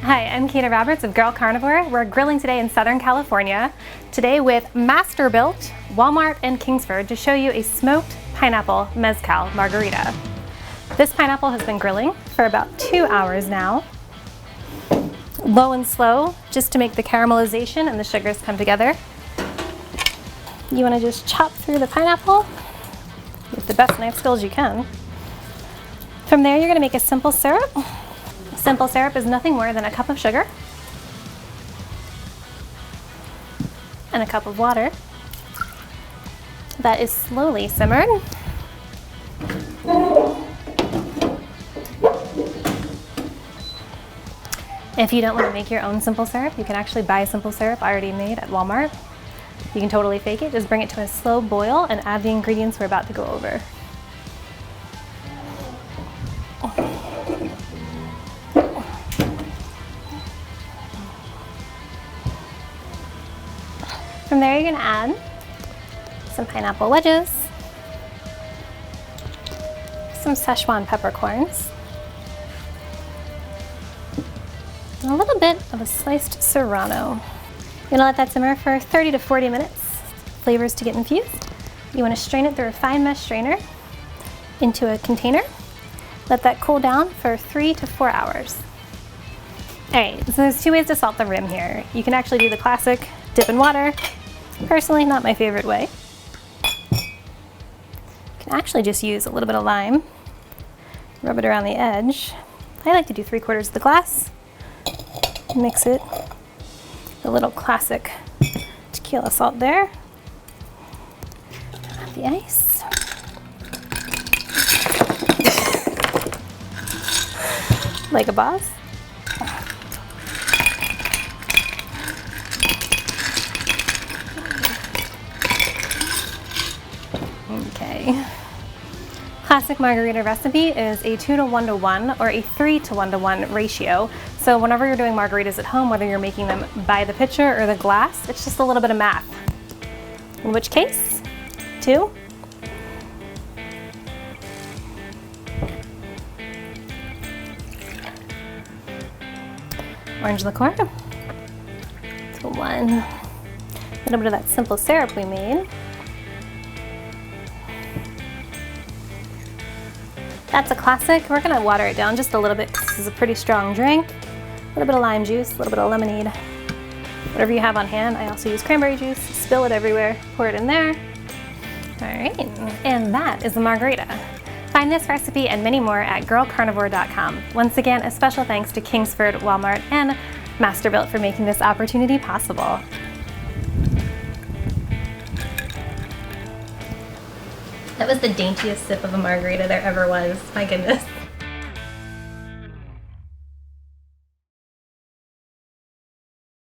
Hi, I'm Kata Roberts of Girl Carnivore. We're grilling today in Southern California, today with Masterbuilt, Walmart, and Kingsford to show you a smoked pineapple Mezcal Margarita. This pineapple has been grilling for about 2 hours now. Low and slow, just to make the caramelization and the sugars come together. You want to just chop through the pineapple with the best knife skills you can. From there, you're going to make a simple syrup. Simple syrup is nothing more than a cup of sugar and a cup of water that is slowly simmered. If you don't want to make your own simple syrup, you can actually buy simple syrup already made at Walmart. You can totally fake it. Just bring it to a slow boil and add the ingredients we're about to go over. From there, you're going to add some pineapple wedges, some Szechuan peppercorns, and a little bit of a sliced Serrano. You're going to let that simmer for 30 to 40 minutes, flavors to get infused. You want to strain it through a fine mesh strainer into a container. Let that cool down for 3 to 4 hours. Alright, so there's 2 ways to salt the rim here. You can actually do the classic dip in water. Personally, not my favorite way. You can actually just use a little bit of lime, rub it around the edge. I like to do 3/4 of the glass, mix it, the little classic tequila salt there, add the ice, like a boss. Okay. Classic margarita recipe is a 2 to 1 to 1 or a 3 to 1 to 1 ratio. So whenever you're doing margaritas at home, whether you're making them by the pitcher or the glass, it's just a little bit of math. In which case, 2. Orange liqueur to 1. A little bit of that simple syrup we made. That's a classic. We're gonna water it down just a little bit because this is a pretty strong drink. A little bit of lime juice, a little bit of lemonade, whatever you have on hand. I also use cranberry juice. Spill it everywhere, pour it in there. All right, and that is the margarita. Find this recipe and many more at girlcarnivore.com. Once again, a special thanks to Kingsford, Walmart, and Masterbuilt for making this opportunity possible. That was the daintiest sip of a margarita there ever was. My goodness.